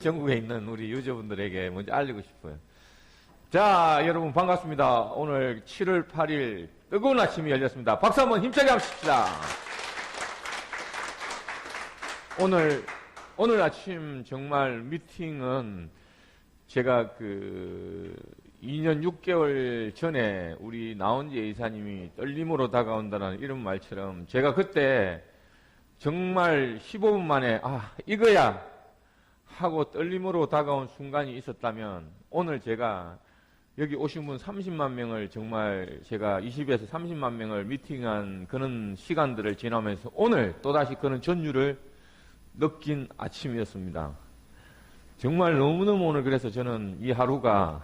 전국에 있는 우리 유저분들에게 먼저 알리고 싶어요. 자, 여러분 반갑습니다. 오늘 7월 8일 뜨거운 아침이 열렸습니다. 박수 한번 힘차게 하십시다. 오늘 아침 정말 미팅은 제가 2년 6개월 전에 우리 나온재 이사님이 떨림으로 다가온다는 이런 말처럼 제가 그때 정말 15분 만에 이거야 하고 떨림으로 다가온 순간이 있었다면 오늘 제가 여기 오신 분 30만 명을 정말 제가 20에서 30만 명을 미팅한 그런 시간들을 지나면서 오늘 또다시 그런 전율을 느낀 아침이었습니다. 정말 너무너무 오늘 그래서 저는 이 하루가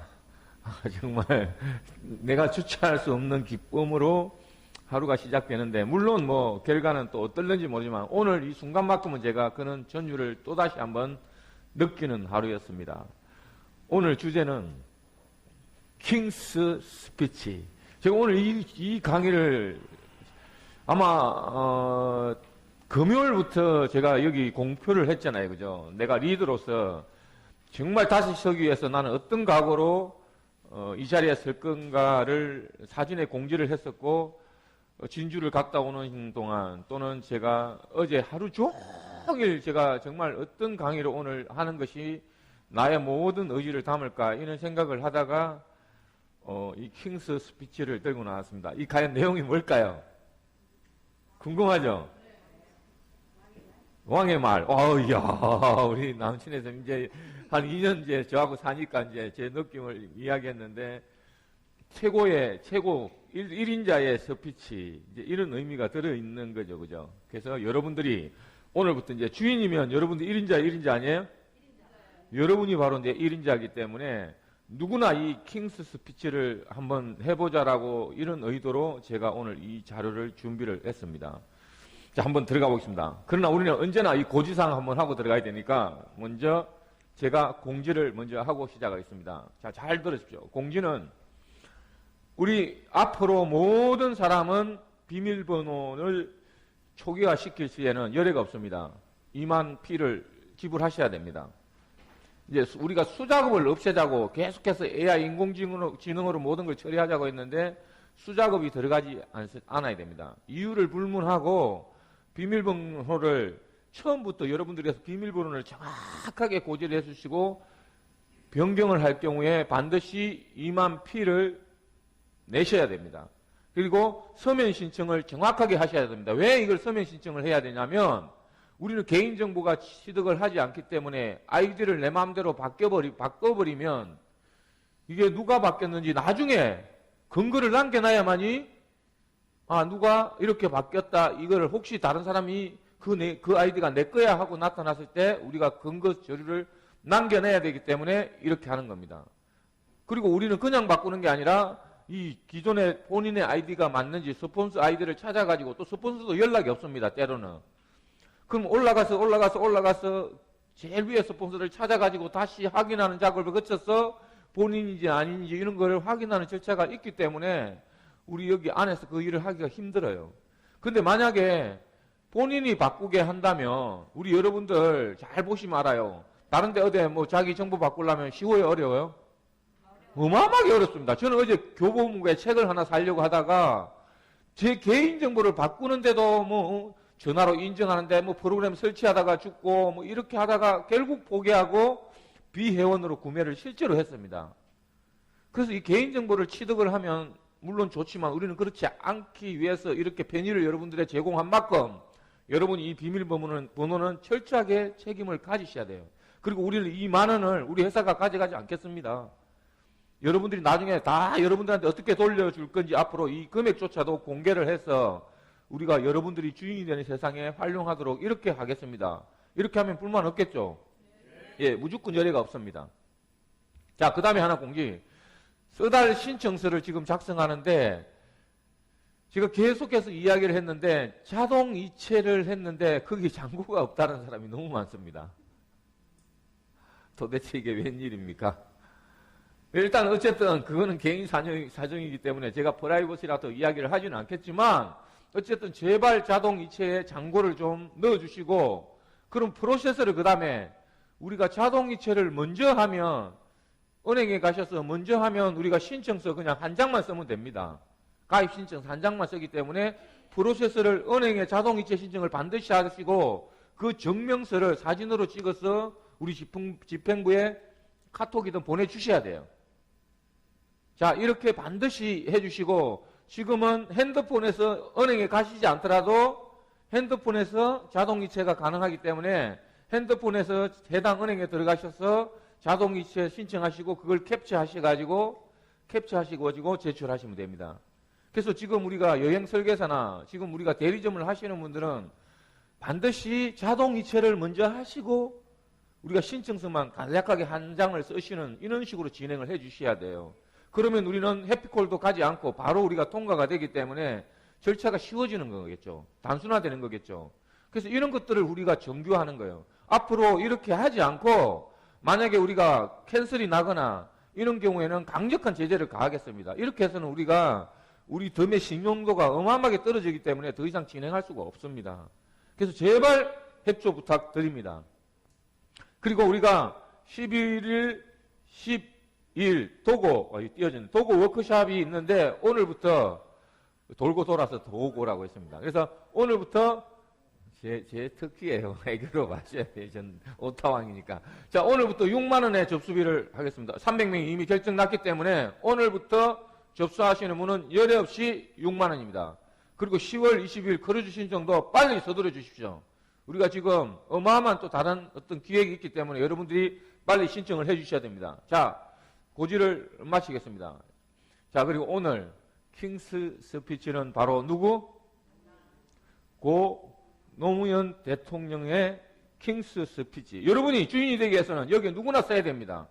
정말 내가 주체할 수 없는 기쁨으로 하루가 시작되는데 물론 뭐 결과는 또 어떨는지 모르지만 오늘 이 순간만큼은 제가 그런 전율을 또다시 한번 느끼는 하루였습니다. 오늘 주제는 킹스 스피치. 제가 오늘 이 강의를 아마 금요일부터 제가 여기 공표를 했잖아요. 그죠? 내가 리더로서 정말 다시 서기 위해서 나는 어떤 각오로 이 자리에 설 건가를 사전에 공지를 했었고 진주를 갔다 오는 동안 또는 제가 어제 하루 종일 제가 정말 어떤 강의를 오늘 하는 것이 나의 모든 의지를 담을까 이런 생각을 하다가 이 킹스 스피치를 들고 나왔습니다. 이 과연 내용이 뭘까요? 궁금하죠? 왕의 말. 이야, 우리 남친에서 이제 한 2년 이제 저하고 사니까 이제 제 느낌을 이야기했는데 최고 1인자의 스피치 이제 이런 의미가 들어있는 거죠, 그죠? 그래서 여러분들이 오늘부터 이제 주인이면 여러분들 1인자 아니에요? 1인자. 여러분이 바로 이제 1인자이기 때문에 누구나 이 킹스 스피치를 한번 해보자라고 이런 의도로 제가 오늘 이 자료를 준비를 했습니다. 자, 한번 들어가 보겠습니다. 그러나 우리는 언제나 이 고지사항 한번 하고 들어가야 되니까 먼저 제가 공지를 먼저 하고 시작하겠습니다. 자, 잘 들으십시오. 공지는 우리 앞으로 모든 사람은 비밀번호를 초기화시킬 시에는 여례가 없습니다. 2만 P를 지불하셔야 됩니다. 이제 우리가 수작업을 없애자고 계속해서 AI 인공지능으로 모든 걸 처리하자고 했는데 수작업이 들어가지 않아야 됩니다. 이유를 불문하고 비밀번호를 처음부터 여러분들께서 비밀번호를 정확하게 고지를 해주시고 변경을 할 경우에 반드시 2만 P를 내셔야 됩니다. 그리고 서면 신청을 정확하게 하셔야 됩니다. 왜 이걸 서면 신청을 해야 되냐면 우리는 개인정보가 취득을 하지 않기 때문에 아이디를 내 마음대로 바꿔버리면 이게 누가 바뀌었는지 나중에 근거를 남겨놔야만이 누가 이렇게 바뀌었다 이거를 혹시 다른 사람이 그 아이디가 내 거야 하고 나타났을 때 우리가 근거 서류를 남겨내야 되기 때문에 이렇게 하는 겁니다. 그리고 우리는 그냥 바꾸는 게 아니라 이 기존의 본인의 아이디가 맞는지 스폰서 아이디를 찾아가지고 또 스폰서도 연락이 없습니다. 때로는. 그럼 올라가서 제일 위에 스폰서를 찾아가지고 다시 확인하는 작업을 거쳐서 본인인지 아닌지 이런 거를 확인하는 절차가 있기 때문에 우리 여기 안에서 그 일을 하기가 힘들어요. 근데 만약에 본인이 바꾸게 한다면 우리 여러분들 잘 보시면 알아요. 다른 데 어디 뭐 자기 정보 바꾸려면 쉬워요? 어려워요? 어마어마하게 어렵습니다. 저는 어제 교보문고에 책을 하나 사려고 하다가 제 개인정보를 바꾸는데도 뭐 전화로 인증하는데 뭐 프로그램 설치하다가 죽고 뭐 이렇게 하다가 결국 포기하고 비회원으로 구매를 실제로 했습니다. 그래서 이 개인정보를 취득을 하면 물론 좋지만 우리는 그렇지 않기 위해서 이렇게 편의를 여러분들에 제공한 만큼 여러분이 이 비밀번호는 철저하게 책임을 가지셔야 돼요. 그리고 우리는 이 만 원을 우리 회사가 가져가지 않겠습니다. 여러분들이 나중에 다 여러분들한테 어떻게 돌려줄 건지 앞으로 이 금액조차도 공개를 해서 우리가 여러분들이 주인이 되는 세상에 활용하도록 이렇게 하겠습니다. 이렇게 하면 불만 없겠죠? 예, 무조건 여례가 없습니다. 자, 그 다음에 하나 공지. 쓰달 신청서를 지금 작성하는데 제가 계속해서 이야기를 했는데 자동 이체를 했는데 거기 잔고가 없다는 사람이 너무 많습니다. 도대체 이게 웬일입니까? 일단 어쨌든 그거는 개인 사정이기 때문에 제가 프라이버시라도 이야기를 하지는 않겠지만 어쨌든 제발 자동 이체에 잔고를 좀 넣어주시고 그럼 프로세서를 그 다음에 우리가 자동이체를 먼저 하면, 은행에 가셔서 먼저 하면 우리가 신청서 그냥 한 장만 쓰면 됩니다. 가입 신청서 한 장만 쓰기 때문에 프로세스를 은행에 자동이체 신청을 반드시 하시고 그 증명서를 사진으로 찍어서 우리 집행부에 카톡이든 보내주셔야 돼요. 자, 이렇게 반드시 해주시고, 지금은 핸드폰에서 은행에 가시지 않더라도 핸드폰에서 자동이체가 가능하기 때문에 핸드폰에서 해당 은행에 들어가셔서 자동이체 신청하시고 그걸 캡처하시고 제출하시면 됩니다. 그래서 지금 우리가 여행 설계사나 지금 우리가 대리점을 하시는 분들은 반드시 자동이체를 먼저 하시고 우리가 신청서만 간략하게 한 장을 쓰시는 이런 식으로 진행을 해 주셔야 돼요. 그러면 우리는 해피콜도 가지 않고 바로 우리가 통과가 되기 때문에 절차가 쉬워지는 거겠죠. 단순화되는 거겠죠. 그래서 이런 것들을 우리가 정교하는 거예요. 앞으로 이렇게 하지 않고 만약에 우리가 캔슬이 나거나 이런 경우에는 강력한 제재를 가하겠습니다. 이렇게 해서는 우리 덤의 신용도가 어마어마하게 떨어지기 때문에 더 이상 진행할 수가 없습니다. 그래서 제발 협조 부탁드립니다. 그리고 우리가 11일, 10일 도고 워크숍이 있는데 오늘부터 돌고 돌아서 도고라고 했습니다. 그래서 오늘부터 제 특기예요. 애교로 마셔야 돼요. 전 오타왕이니까. 자, 오늘부터 6만 원의 접수비를 하겠습니다. 300명이 이미 결정 났기 때문에 오늘부터 접수하시는 분은 열애 없이 6만 원입니다. 그리고 10월 20일 크루즈 신청도 빨리 서두르 주십시오. 우리가 지금 어마어마한 또 다른 어떤 기획이 있기 때문에 여러분들이 빨리 신청을 해 주셔야 됩니다. 자, 고지를 마치겠습니다. 자, 그리고 오늘 킹스 스피치는 바로 누구? 고 노무현 대통령의 킹스 스피치. 여러분이 주인이 되기 위해서는 여기에 누구나 써야 됩니다.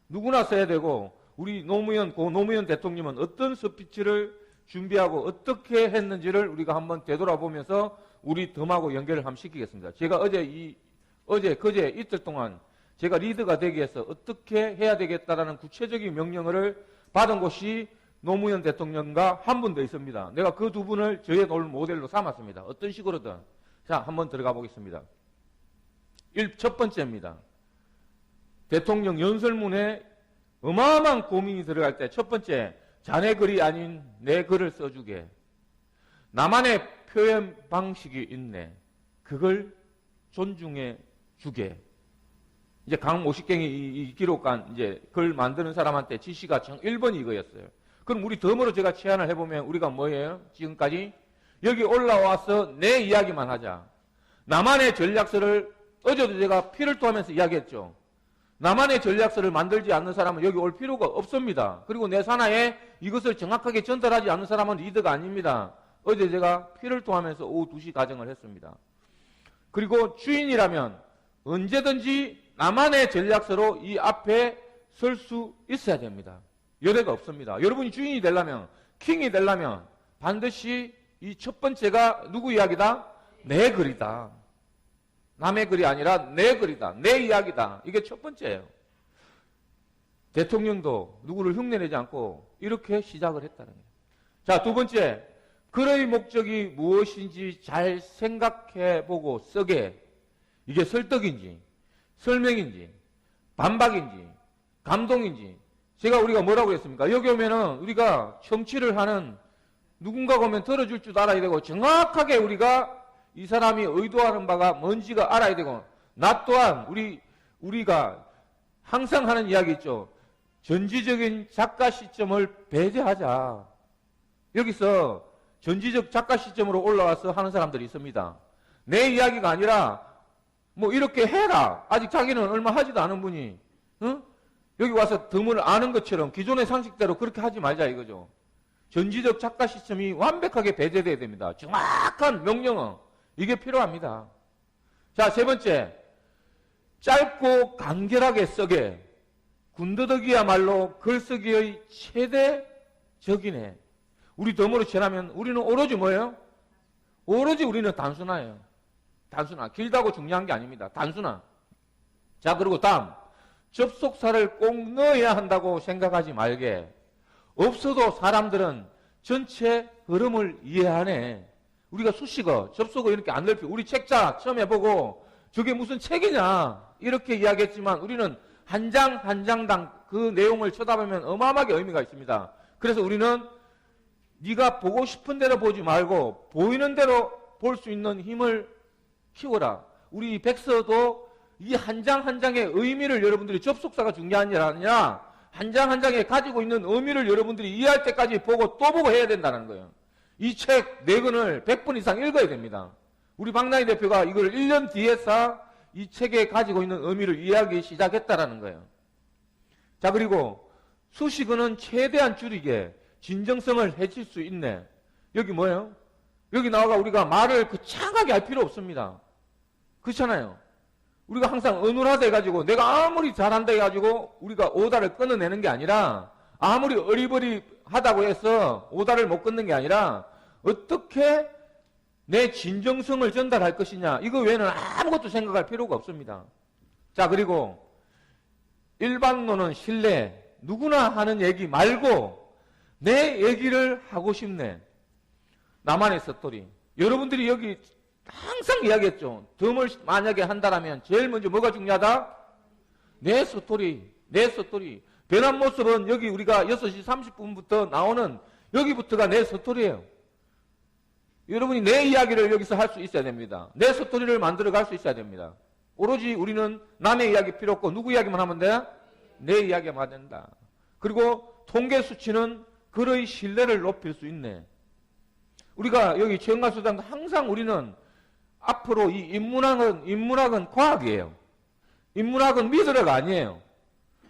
누구나 써야 되고 우리 고 노무현 대통령은 어떤 스피치를 준비하고 어떻게 했는지를 우리가 한번 되돌아보면서 우리 덤하고 연결을 한번 시키겠습니다. 제가 그제 이틀 동안 제가 리더가 되기 위해서 어떻게 해야 되겠다라는 구체적인 명령을 받은 곳이 노무현 대통령과 한 분 더 있습니다. 내가 그 두 분을 저의 롤 모델로 삼았습니다. 어떤 식으로든. 자, 한번 들어가 보겠습니다. 첫 번째입니다. 대통령 연설문에 어마어마한 고민이 들어갈 때 첫 번째, 자네 글이 아닌 내 글을 써주게. 나만의 표현 방식이 있네. 그걸 존중해 주게. 이제 강 50갱이 이 기록관 이제 글 만드는 사람한테 지시가 1번이 이거였어요. 그럼 우리 덤으로 제가 제안을 해보면 우리가 뭐예요? 지금까지 여기 올라와서 내 이야기만 하자. 나만의 전략서를 어제도 제가 피를 토하면서 이야기했죠. 나만의 전략서를 만들지 않는 사람은 여기 올 필요가 없습니다. 그리고 내 산하에 이것을 정확하게 전달하지 않는 사람은 리더가 아닙니다. 어제 제가 피를 토하면서 오후 2시 가정을 했습니다. 그리고 주인이라면 언제든지 나만의 전략서로 이 앞에 설 수 있어야 됩니다. 여대가 없습니다. 여러분이 주인이 되려면, 킹이 되려면 반드시 이 첫 번째가 누구 이야기다? 내 글이다. 남의 글이 아니라 내 글이다. 내 이야기다. 이게 첫 번째예요. 대통령도 누구를 흉내내지 않고 이렇게 시작을 했다는 거예요. 자, 두 번째, 글의 목적이 무엇인지 잘 생각해보고 쓰게. 이게 설득인지 설명인지 반박인지 감동인지. 우리가 뭐라고 했습니까? 여기 오면은 우리가 청취를 하는 누군가가 오면 들어줄 줄 알아야 되고 정확하게 우리가 이 사람이 의도하는 바가 뭔지가 알아야 되고, 나 또한 우리가 항상 하는 이야기 있죠. 전지적인 작가 시점을 배제하자. 여기서 전지적 작가 시점으로 올라와서 하는 사람들이 있습니다. 내 이야기가 아니라 뭐 이렇게 해라. 아직 자기는 얼마 하지도 않은 분이 여기 와서 덤을 아는 것처럼 기존의 상식대로 그렇게 하지 말자 이거죠. 전지적 작가 시점이 완벽하게 배제돼야 됩니다. 정확한 명령어 이게 필요합니다. 자, 세 번째, 짧고 간결하게 쓰게. 군더더기야말로 글쓰기의 최대적이네. 우리 덤으로 치라면 우리는 오로지 뭐예요? 오로지 우리는 단순화예요. 단순화. 길다고 중요한 게 아닙니다. 단순화. 자, 그리고 다음, 접속사를 꼭 넣어야 한다고 생각하지 말게. 없어도 사람들은 전체 흐름을 이해하네. 우리가 수식어, 접속어 이렇게 안 넓히고, 우리 책자 처음 해보고 저게 무슨 책이냐 이렇게 이야기했지만 우리는 한 장 한 장당 그 내용을 쳐다보면 어마어마하게 의미가 있습니다. 그래서 우리는 네가 보고 싶은 대로 보지 말고 보이는 대로 볼 수 있는 힘을 키워라. 우리 백서도 이 한 장 한 장의 의미를 여러분들이 접속사가 중요한 게 아니라 한 장 한 장에 가지고 있는 의미를 여러분들이 이해할 때까지 보고 또 보고 해야 된다는 거예요. 이 책 4권을 100번 이상 읽어야 됩니다. 우리 박나희 대표가 이걸 1년 뒤에서 이 책에 가지고 있는 의미를 이해하기 시작했다라는 거예요. 자, 그리고 수식어는 최대한 줄이게 진정성을 해칠 수 있네. 여기 뭐예요? 여기 나와가 우리가 말을 거창하게 할 필요 없습니다. 그렇잖아요. 우리가 항상 어눌하다 해가지고 내가 아무리 잘한다 해가지고 우리가 오다를 끊어내는 게 아니라 아무리 어리버리하다고 해서 오다를 못 끊는 게 아니라 어떻게 내 진정성을 전달할 것이냐 이거 외에는 아무것도 생각할 필요가 없습니다. 자, 그리고 일반론은 신뢰 누구나 하는 얘기 말고 내 얘기를 하고 싶네. 나만의 썰토리. 여러분들이 여기 항상 이야기했죠. 덤을 만약에 한다라면 제일 먼저 뭐가 중요하다? 내 썰토리. 내 썰토리. 변한 모습은 여기 우리가 6시 30분부터 나오는 여기부터가 내 썰토리예요. 여러분이 내 이야기를 여기서 할 수 있어야 됩니다. 내 썰토리를 만들어 갈 수 있어야 됩니다. 오로지 우리는 남의 이야기 필요 없고 누구 이야기만 하면 돼? 내 이야기만 된다. 그리고 통계 수치는 그의 신뢰를 높일 수 있네. 우리가 여기 최영관소장도 항상 우리는 앞으로 이 인문학은 과학이에요. 인문학은 믿으라가 아니에요.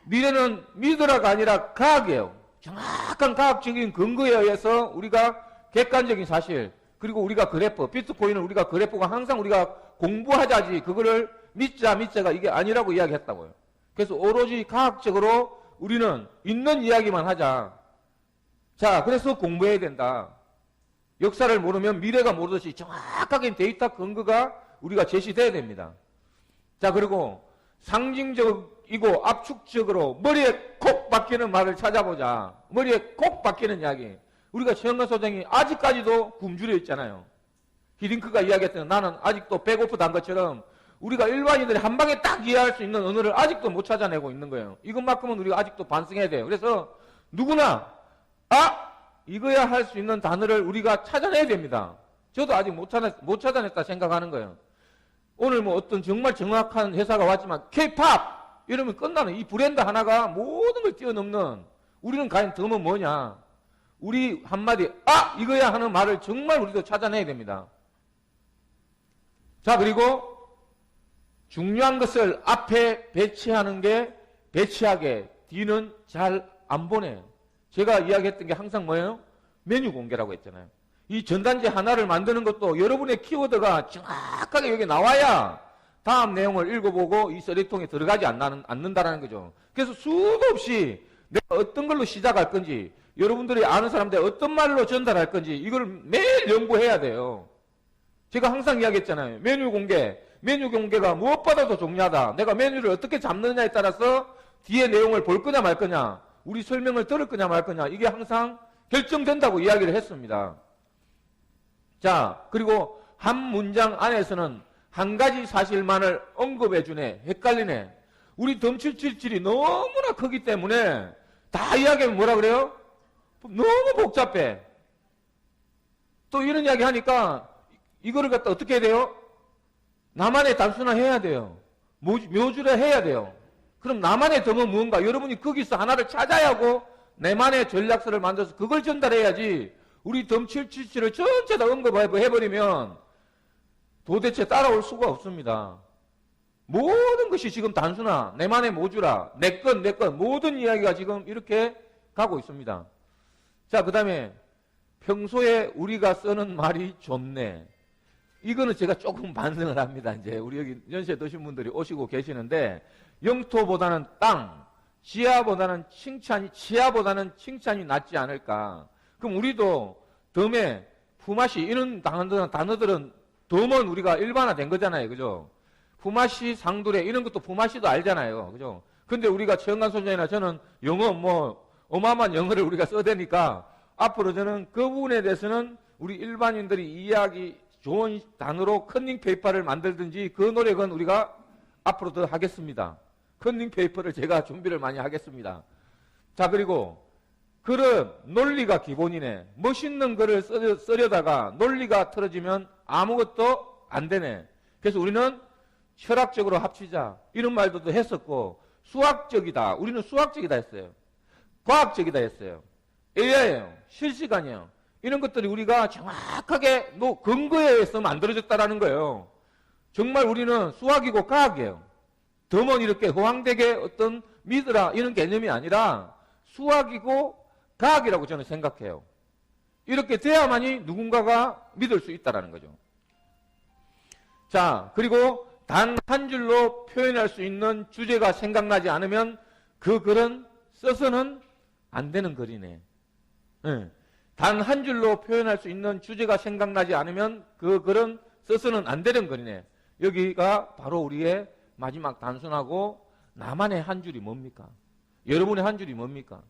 미래는 믿으라가 아니라 과학이에요. 정확한 과학적인 근거에 의해서 우리가 객관적인 사실 그리고 우리가 그래프, 비트코인을 우리가 그래프가 항상 우리가 공부하자지 그거를 믿자가 이게 아니라고 이야기했다고요. 그래서 오로지 과학적으로 우리는 있는 이야기만 하자. 자, 그래서 공부해야 된다. 역사를 모르면 미래가 모르듯이 정확하게 데이터 근거가 우리가 제시돼야 됩니다. 자, 그리고 상징적이고 압축적으로 머리에 콕 박히는 말을 찾아보자. 머리에 콕 박히는 이야기. 우리가 최영관 소장이 아직까지도 굶주려 있잖아요. 히딩크가 이야기했던 나는 아직도 배고프다는 것처럼 우리가 일반인들이 한 방에 딱 이해할 수 있는 언어를 아직도 못 찾아내고 있는 거예요. 이것만큼은 우리가 아직도 반성해야 돼요. 그래서 누구나 이거야 할 수 있는 단어를 우리가 찾아내야 됩니다. 저도 아직 못 찾아냈다 생각하는 거예요. 오늘 뭐 어떤 정말 정확한 회사가 왔지만 K-POP 이러면 끝나는 이 브랜드 하나가 모든 걸 뛰어넘는 우리는 과연 덤은 뭐냐? 우리 한마디 이거야 하는 말을 정말 우리도 찾아내야 됩니다. 자, 그리고 중요한 것을 앞에 배치하는 게 배치하게 뒤는 잘 안 보내요. 제가 이야기했던 게 항상 뭐예요? 메뉴 공개라고 했잖아요. 이 전단지 하나를 만드는 것도 여러분의 키워드가 정확하게 여기 나와야 다음 내용을 읽어보고 이 쓰레기통에 들어가지 않는다라는 거죠. 그래서 수도 없이 내가 어떤 걸로 시작할 건지 여러분들이 아는 사람들 어떤 말로 전달할 건지 이걸 매일 연구해야 돼요. 제가 항상 이야기했잖아요. 메뉴 공개가 무엇보다도 중요하다. 내가 메뉴를 어떻게 잡느냐에 따라서 뒤에 내용을 볼 거냐 말 거냐, 우리 설명을 들을 거냐 말 거냐, 이게 항상 결정된다고 이야기를 했습니다. 자, 그리고 한 문장 안에서는 한 가지 사실만을 언급해 주네. 헷갈리네. 우리 덤777이 너무나 크기 때문에 다 이야기하면 뭐라 그래요? 너무 복잡해. 또 이런 이야기 하니까 이거를 갖다 어떻게 해야 돼요? 나만의 단순화해야 돼요. 묘주화해야 돼요. 그럼 나만의 덤은 무언가? 여러분이 거기서 하나를 찾아야 하고 내만의 전략서를 만들어서 그걸 전달해야지 우리 덤777을 전체 다 언급해버리면 도대체 따라올 수가 없습니다. 모든 것이 지금 단순화, 내만의 모주라, 내 건 모든 이야기가 지금 이렇게 가고 있습니다. 자, 그 다음에 평소에 우리가 쓰는 말이 좋네. 이거는 제가 조금 반성을 합니다. 이제 우리 여기 연세 드신 분들이 오시고 계시는데 영토보다는 땅, 지하보다는 칭찬이 낫지 않을까. 그럼 우리도 덤에 품앗이 이런 단어들은 덤은 우리가 일반화된 거잖아요. 그죠? 품앗이, 상두례 이런 것도 품앗이도 알잖아요. 그죠? 근데 우리가 최영관 소장이나 저는 영어 어마어마한 영어를 우리가 써대니까 앞으로 저는 그 부분에 대해서는 우리 일반인들이 이해하기 좋은 단어로 컨닝 페이퍼를 만들든지 그 노력은 우리가 앞으로 더 하겠습니다. 컨닝 페이퍼를 제가 준비를 많이 하겠습니다. 자, 그리고 그런 논리가 기본이네. 멋있는 글을 쓰려다가 논리가 틀어지면 아무것도 안 되네. 그래서 우리는 철학적으로 합치자. 이런 말도 했었고, 수학적이다. 우리는 수학적이다 했어요. 과학적이다 했어요. AI예요. 실시간이에요. 이런 것들이 우리가 정확하게 근거에 의해서 만들어졌다라는 거예요. 정말 우리는 수학이고 과학이에요. 덤은 이렇게 허황되게 어떤 믿으라 이런 개념이 아니라 수학이고 과학이라고 저는 생각해요. 이렇게 돼야만이 누군가가 믿을 수 있다는 거죠. 자, 그리고 단 한 줄로 표현할 수 있는 주제가 생각나지 않으면 그 글은 써서는 안 되는 글이네. 네. 단 한 줄로 표현할 수 있는 주제가 생각나지 않으면 그 글은 써서는 안 되는 글이네. 여기가 바로 우리의 마지막 단순하고 나만의 한 줄이 뭡니까? 여러분의 한 줄이 뭡니까?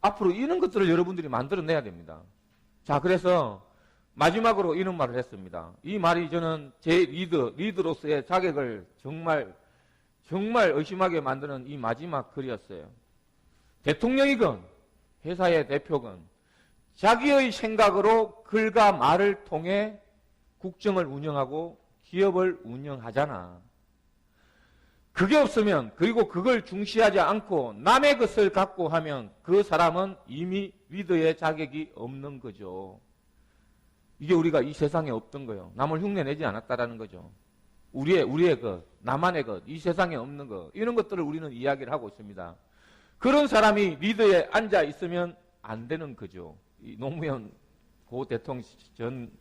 앞으로 이런 것들을 여러분들이 만들어내야 됩니다. 자, 그래서 마지막으로 이런 말을 했습니다. 이 말이 저는 제 리더로서의 자격을 정말 의심하게 만드는 이 마지막 글이었어요. 대통령이건 회사의 대표건 자기의 생각으로 글과 말을 통해 국정을 운영하고 기업을 운영하잖아. 그게 없으면, 그리고 그걸 중시하지 않고 남의 것을 갖고 하면 그 사람은 이미 리더의 자격이 없는 거죠. 이게 우리가 이 세상에 없던 거예요. 남을 흉내내지 않았다라는 거죠. 우리의 것, 나만의 것, 이 세상에 없는 것, 이런 것들을 우리는 이야기를 하고 있습니다. 그런 사람이 리더에 앉아 있으면 안 되는 거죠. 이 노무현 전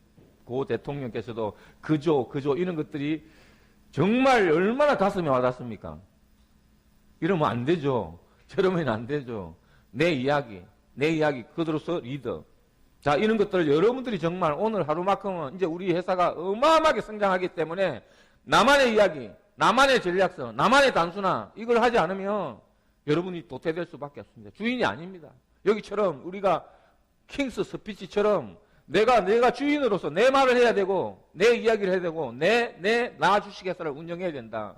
대통령께서도 그죠 이런 것들이 정말 얼마나 가슴에 와닿습니까? 이러면 안 되죠. 저러면 안 되죠. 내 이야기 그대로서 리더. 자, 이런 것들을 여러분들이 정말 오늘 하루만큼은 이제 우리 회사가 어마어마하게 성장하기 때문에 나만의 이야기, 나만의 전략성, 나만의 단순화 이걸 하지 않으면 여러분이 도태될 수밖에 없습니다. 주인이 아닙니다. 여기처럼 우리가 킹스 스피치처럼 내가 주인으로서 내 말을 해야 되고 내 이야기를 해야 되고 나 주식회사를 운영해야 된다.